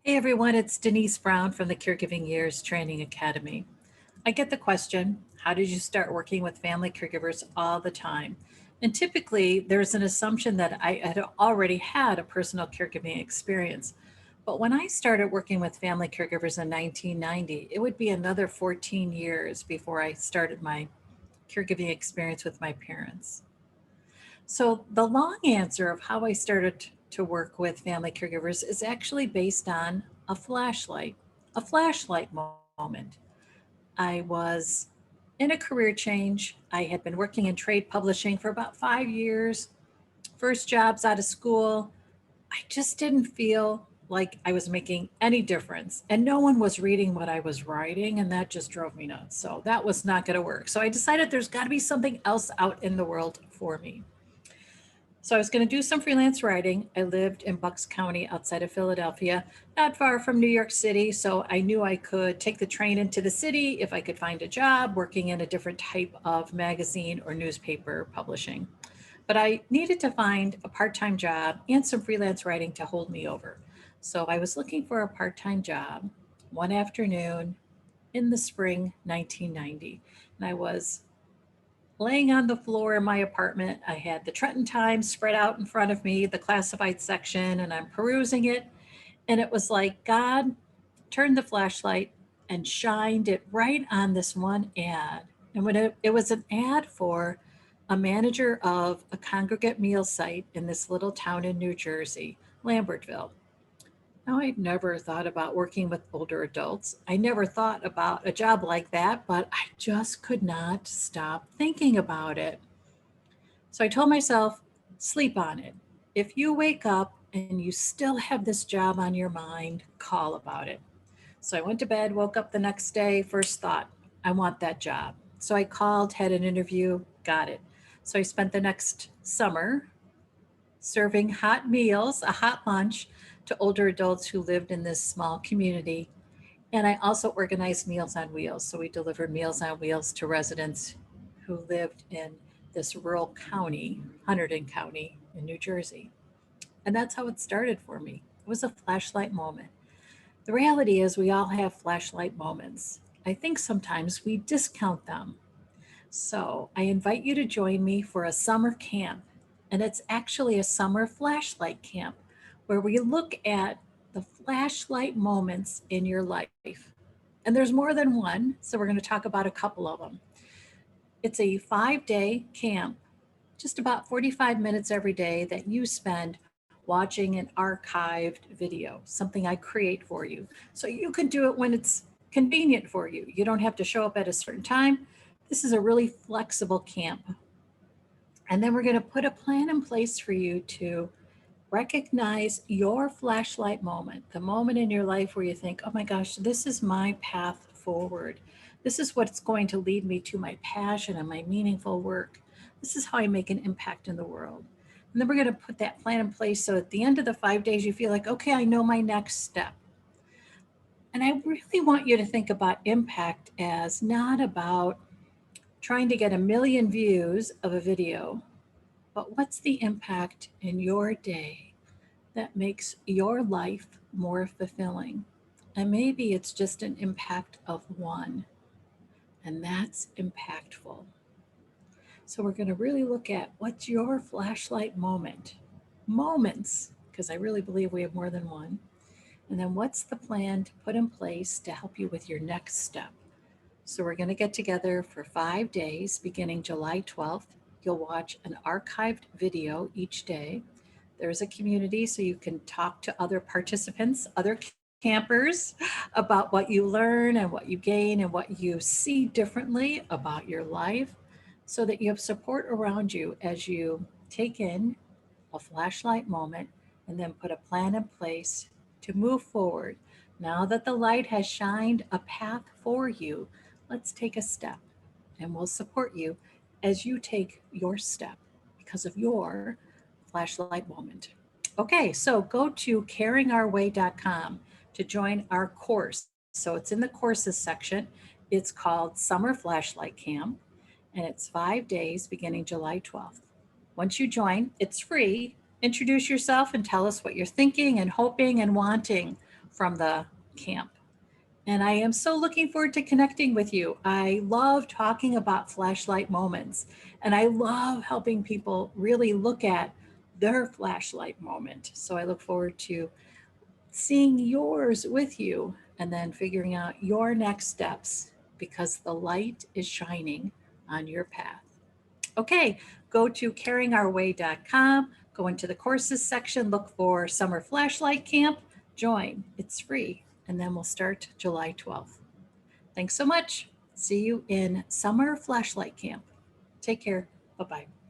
Hey everyone, it's Denise Brown from the Caregiving Years Training Academy. I get the question, how did you start working with family caregivers all the time? And typically there's an assumption that I had already had a personal caregiving experience. But when I started working with family caregivers in 1990, it would be another 14 years before I started my caregiving experience with my parents. So, the long answer of how I started to work with family caregivers is actually based on a flashlight moment. I was in a career change. I had been working in trade publishing for about 5 years, first jobs out of school. I just didn't feel like I was making any difference. And no one was reading what I was writing, and that just drove me nuts. So, that was not going to work. So, I decided there's got to be something else out in the world for me. So I was going to do some freelance writing. I lived in Bucks County outside of Philadelphia, not far from New York City. So I knew I could take the train into the city if I could find a job working in a different type of magazine or newspaper publishing. But I needed to find a part time job and some freelance writing to hold me over. So I was looking for a part time job one afternoon in the spring 1990. And I was laying on the floor in my apartment. I had the Trenton Times spread out in front of me, the classified section, and I'm perusing it. And it was like God turned the flashlight and shined it right on this one ad. And when it was an ad for a manager of a congregate meal site in this little town in New Jersey, Lambertville. Now, I'd never thought about working with older adults. I never thought about a job like that, but I just could not stop thinking about it. So I told myself, sleep on it. If you wake up and you still have this job on your mind, call about it. So I went to bed, woke up the next day, first thought, I want that job. So I called, had an interview, got it. So I spent the next summer serving hot meals, a hot lunch to older adults who lived in this small community. And I also organized Meals on Wheels. So we delivered Meals on Wheels to residents who lived in this rural county, Hunterdon County in New Jersey. And that's how it started for me. It was a flashlight moment. The reality is, we all have flashlight moments. I think sometimes we discount them. So I invite you to join me for a summer camp. And it's actually a summer flashlight camp where we look at the flashlight moments in your life. And there's more than one, so we're going to talk about a couple of them. It's a 5 day camp, just about 45 minutes every day that you spend watching an archived video, something I create for you. So you can do it when it's convenient for you. You don't have to show up at a certain time. This is a really flexible camp. And then we're going to put a plan in place for you to recognize your flashlight moment, the moment in your life where you think, oh my gosh, this is my path forward. This is what's going to lead me to my passion and my meaningful work. This is how I make an impact in the world. And then we're going to put that plan in place so at the end of the 5 days, you feel like, okay, I know my next step. And I really want you to think about impact as not about trying to get a million views of a video, but what's the impact in your day that makes your life more fulfilling? And maybe it's just an impact of one, and that's impactful. So we're going to really look at what's your flashlight moment, moments, because I really believe we have more than one. And then what's the plan to put in place to help you with your next step? So we're going to get together for 5 days beginning July 12th. You'll watch an archived video each day. There's a community so you can talk to other participants, other campers about what you learn and what you gain and what you see differently about your life so that you have support around you as you take in a flashlight moment and then put a plan in place to move forward. Now that the light has shined a path for you, let's take a step and we'll support you as you take your step because of your flashlight moment. Okay, so go to caringourway.com to join our course. So it's in the courses section. It's called Summer Flashlight Camp, and it's 5 days beginning July 12th. Once you join, it's free. Introduce yourself and tell us what you're thinking and hoping and wanting from the camp. And I am so looking forward to connecting with you. I love talking about flashlight moments, and I love helping people really look at their flashlight moment. So I look forward to seeing yours with you and then figuring out your next steps because the light is shining on your path. Okay, go to caringourway.com, go into the courses section, look for Summer Flashlight Camp, join. It's free, and then we'll start July 12th. Thanks so much. See you in Summer Flashlight Camp. Take care. Bye bye.